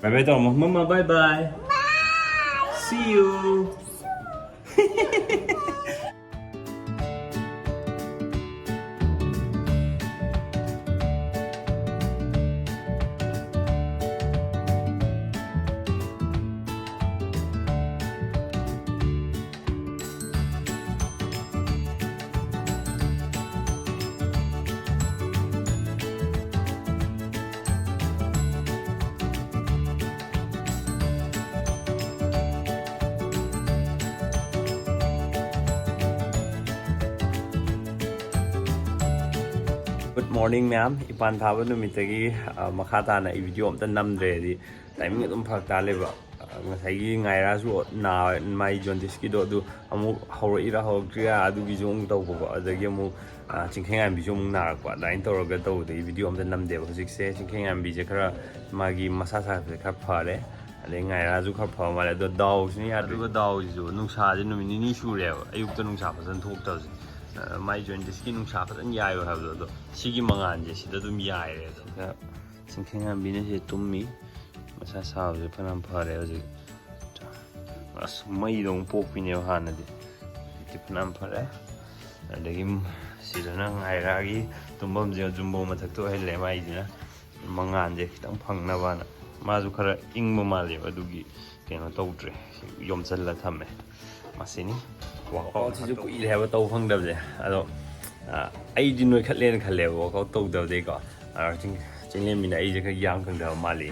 Bye bye tao mama bye bye. See you. Good morning ma'am. Ipan thaba numitagi makata na i-video amta namdre di timing atum phak ta leba ngasai ngaira su na mai jaundice ki do amu hawra hawkria adu gi jong taw ko adagi amu chingkheng bi jong na kwa line tawraga taw de video amta namde hojik se chingkheng bi je khara magi masa sa khara phare ale ngaira su khara pha male do daw sni adu daw ju nungsa je numini ni shure ayuk ta nungsa phasan thok taw mai jaundice ki nungsa phasan yayo habdo 시기 망한 제 시대도 미야에 제가 생생한 비네시 tummi masa sabe panam phare hoje as mai dong pokpine hanade tipnam phare adagi sidana ngairagi tumbam je jumbo mathak to hele mai dina mangan je khitang phangna bana mazu khara ingma male adugi keno tawtre yom challa thamme masini wa ko ji ku ile ha taw phangdab je ado ai di noi khatlen khallewo ko tawdaw de ko chinglen mina ai je ka yang khang da mali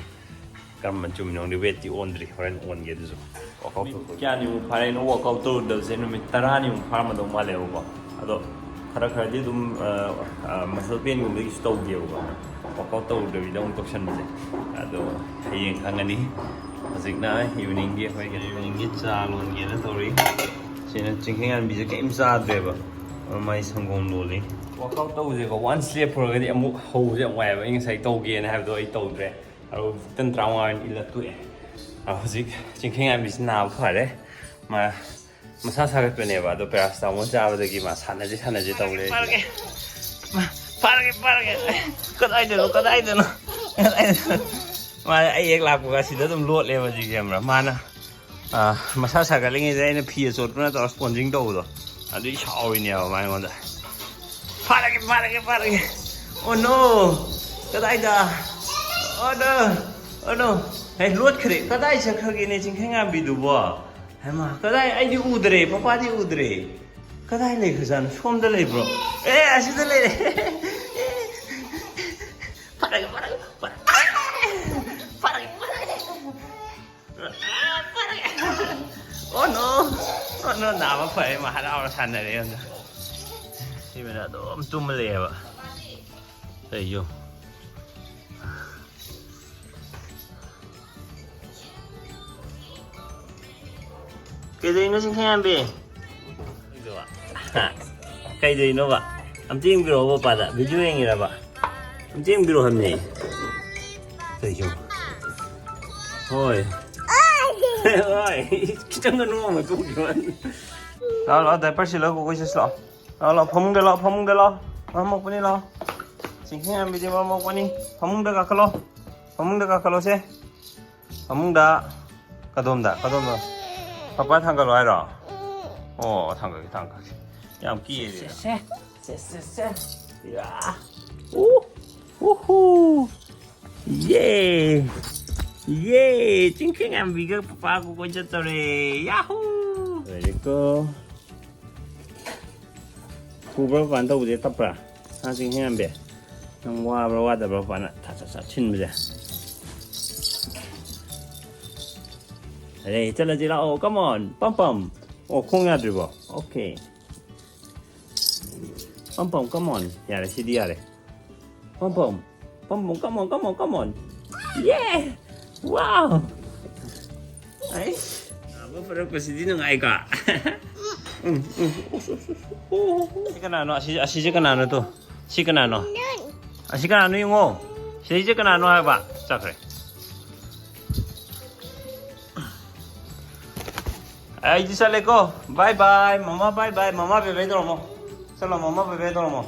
kam man chum nong de wet ti on dri horen on ge du ko kya ni mu phare no ko to da se no mi tara ni mu phar ma do male ko ado khara khara di dum masal pen ngum de sto ge ko to de bi dong tokshan de ado hayeng khangani hajik na evening ge hoi ge evening ge cha lon ge na tori sina chingkheng an bi je keim sa de ba mai 성공 놀이 워크아웃 tawje ko one step forgadi amuk hose wai ba ing sai tawge na habdo ai tawdre aro tan trawan ila tu e hojik chingkheng am bisna phare ma masa sagat pene ba do perasta mo ja ba gi ma sanaji tawle parage kadai de no ma ai ek lap ga sida dum lot le ba ji gamra mana masa sagat lingi dai na phi chot na to sponging do do adu shawini ya mai ngonda parage oh no kadai da oh no hey lot khre kadai chakhage ne chingkheng am bi du ba hama kadai ai di udre papa di udre kadai le khazan som da le bro asi da le parage oh no nama phải mà hạt áo thành này em thì mình đã đổ tum lề vậy đây vô cái gì nó xin khen bì cái gì nó vậy em chim cái đồ bà đã ví dụ như là vậy em chim cái đồ hầm nhỉ đây vô thôi ơi cái nó nuông mà cũng được lo đại bác sĩ lo cũng có sự lo phong cái lo một cái lo chính khi em bị gì mà một cái phong được cả lo xe phong đã cái đom đó papa thằng cái lo rồi thằng cái em kia xe ya yeah yeah chính khi em bị cái papa của con chết rồi yahoo vậy cô bro van đâu để tập ra chính khi em bị nông qua da bro van thật chín bây giờ đây chắc là gì là come on pom không nghe được không okay pom come on ya là gì đi à đây pom come on yeah wow ay apa pada posisi nang ai ka si kanano si kanano to si kanano si kanano yung si kanano ba sa kre ay di sale ko bye bye mama bebe dormo sala mama bebe dormo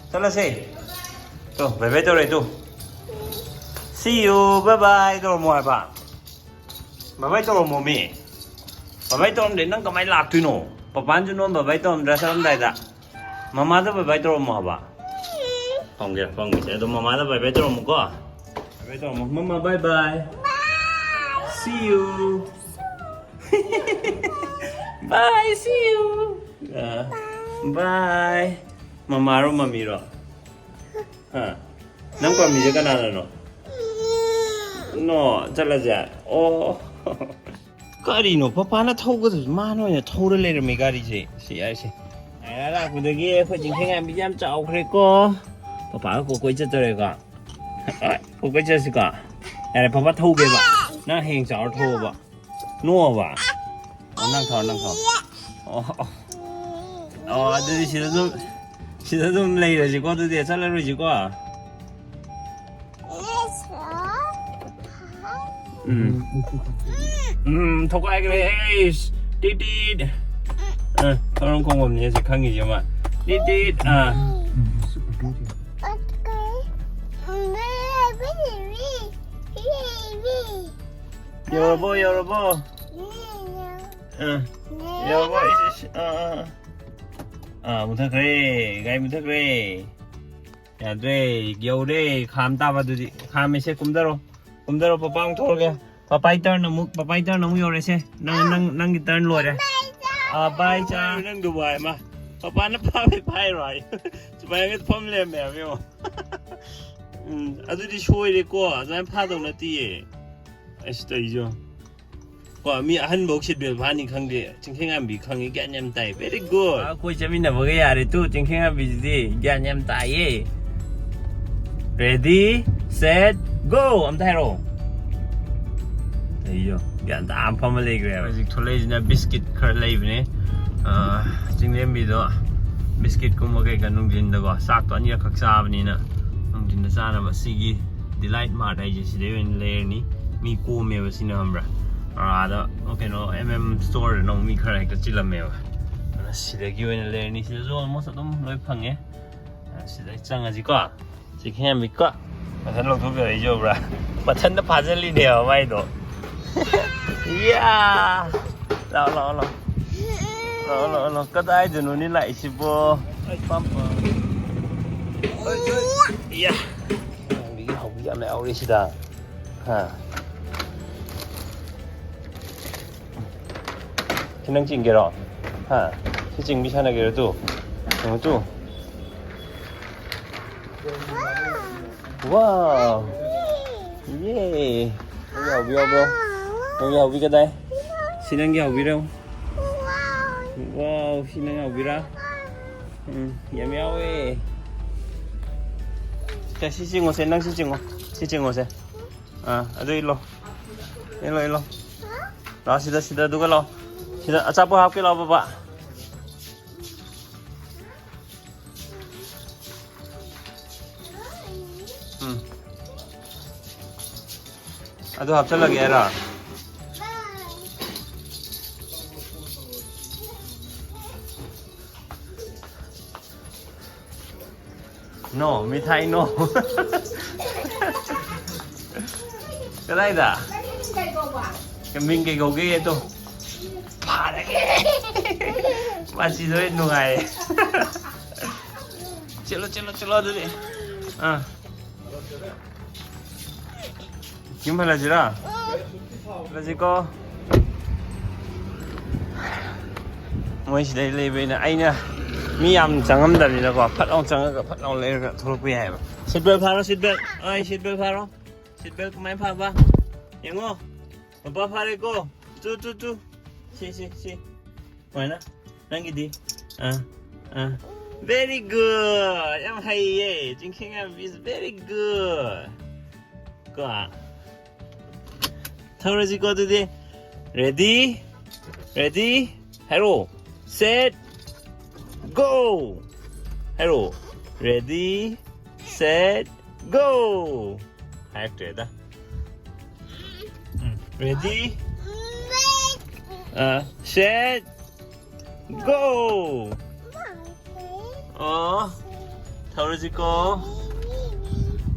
sala say to bebe dore to See you. Bye bye. Tôi mua bà. Bà bay tôi mua mì. Bà bay tôi đến nâng cái máy lạc tuy nổ. Bà bán cho nó bà bay tôi ra sao đây đã. Mama tôi bà bay tôi mua bà. Không kìa, không kìa. Tôi mama tôi bà bay tôi mua có. Bà bay tôi mua. Mama bye bye. See you. Bye. See you. Bye. Mama ro mami ro. Ha. Nang pa mi ka na no. No, 잘라자. 가리 너 파파나 타고도 만원에 타오를 내려면 가리지. 시야시. 알아, 구더기 허징행아 미잠 짜오 그랬고. 파파 고고 있었더래가. 고고 있었을까? 야, 파파 타오게 봐. 나 행 짜오 타오 봐. 누워 봐. 낭 타오. 아들이 시도 좀 레이러지고 드디어 잘라러지고. Thôi ai cái này đi đi thôi không còn gì sẽ khăn gì mà đi đi 여러분 못하 그래 가이 못하 그래 야 돼 겨울에 감 따봐도 감에 새 꿈대로 빠빵 돌게 Papai turn namu yore se nang gi turn lo re bai cha nang du bai ma papa na pa bai right bai ga phom le me me adu di shoi re ko zan pha dong na ti ai stai jo ko mi han bok sit bel pha ni khang de chingkheng am bi khang gi gyan nyam tai very good ko chamin na boge ya re tu chingkheng am bi di gyan nyam tai ye ready set go am tai ro 이요. 야, 안 파면 그래요. 아직 톨레이즈나 비스킷 컬레이브네. 징렘비도 비스킷 구멍에가 농진다고 싹도 아니라 각사하니나 농진다 사나바 시기 딜라이트 마트 이제 시대는 레어니 미 꼬메바 시나함브라. 아다 오케이노 스토어 농미 커렉터 찔러메바. 시대기 වෙන 레어니 시대도 almost 좀 로이 팡게. 시대 짱아지고 지금 미까. 맞는 로 도벼 이죠 브라. 맞는다 파절리네요. 마이도. Yeah, lo, cái tay thì nó đi lại xí vô, pump, yeah, bị cái hộp giảm lại đi xí ta, ha, cái năng chỉnh cái đó, ha, cái chỉnh bị sao này cái đó tu, wow, yeah, bro. 여기 어비가 돼? 신한 게 어비라? 와우, 신한 게 어비라? 야미야웨. 자, 시징어, 센당 시징어, 세. 아주 일로. 라, 시다, 누가 라? 시다, 짜보 할게 라, 봐봐. 아주 합찰나게 해라. No, mithai no. Cái đây là cái mình cái gấu ghê tôi phá đấy bạn chỉ nói nụ ngày chelo đi kiếm hay là gì đó là gì cô mới chỉ đây lấy về là anh nha mi am 장암다리라고 팥랑 장아가 팥랑 레가 돌고 해. 시트벨 팔아 시트벨. 아이 시트벨 팔아. 시트벨 그만 파봐. 영어. 오빠 팔고. 뚜. 시. 뭐나? 랑기디. Very good. Em hay ye. Drinking is very good. Go. 타오르지 거드디. Ready? Hello. Set. Go! Hello. Ready, set, go! Acted. Ready? Set, go! 타오르지 거.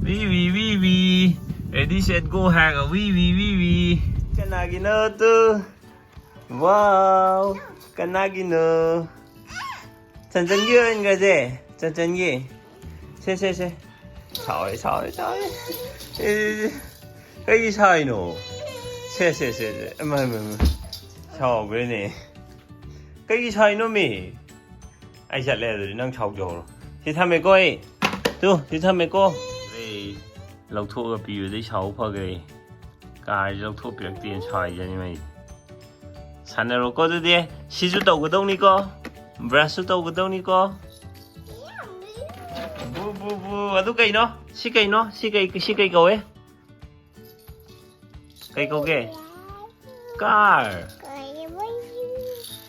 위. Ready set go haga wi kanagino to wow kanagino 천천히 하는 거지 천천히 세세세 차이 여기 차이노 세세세 엄마 차오 그러네 여기 차이노 미 아이 잘래들이 난 차오죠 시탐에 거이 또 시탐에 거 lâu thua bị đấy xấu phơi cái cài lâu thua bị tiền xài cho nên mày sáng nay rồi có gì đi xí chút đầu cái đông đi co brush chút đầu cái đông đi co bu ở đâu cây nó xí cây cầu ấy cây cầu kì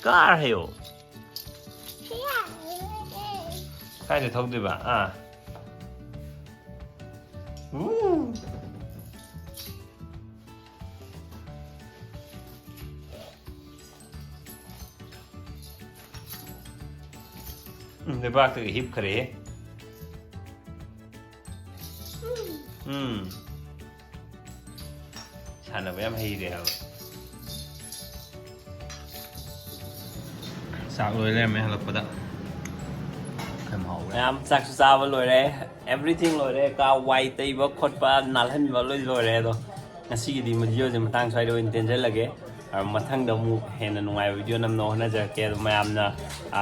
car hiểu khai để thông được à 내 박 되게 힙 그래. 산업 em hay đấy. Sao rồi em hay là có đó. Em sắc sao vào rồi đấy, everything rồi đấy, cả white tây bắc khốt ba nal hình vào rồi đấy đó. Ngasi di video je matang sai do intention lage. Mathang da mu hena nungai video nam no na ja ke mayam na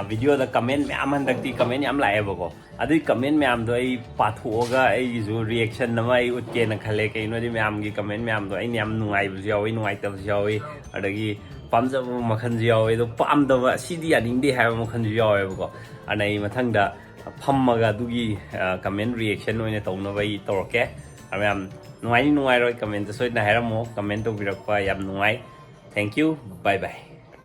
video da comment me am handak ti comment yam lai ba ko. Adi comment me am do ai pathu ga ai ju reaction na mai ut ke na khale ke no di me am gi comment me am do ai nyam nungai bu jaw ai nungai tab jaw ai adagi pam ja ma khan jaw ai do pam da ba si di ading di ha ma khan jaw ai ba ko. Anai mathang da ꯐꯝꯃꯒ ꯑꯗꯨꯒꯤ ꯀꯃꯦꯟ reaction ꯑꯣꯏꯅ ꯇꯧꯅꯕ ꯑꯩ ꯇꯧꯔꯛꯀꯦ ꯌꯥꯝ ꯅꯨꯡꯉꯥꯏꯔꯣꯏ comment ꯁꯣꯏꯗꯅ ꯍꯥꯏꯔꯝꯃꯣ ꯀꯃꯦꯟ ꯇꯧꯕꯤꯔꯛꯄ ꯌꯥꯝ ꯅꯨꯡꯉꯥꯏ ꯊꯦꯡꯛ ꯌꯨ ꯕꯥꯏ ꯕꯥꯏ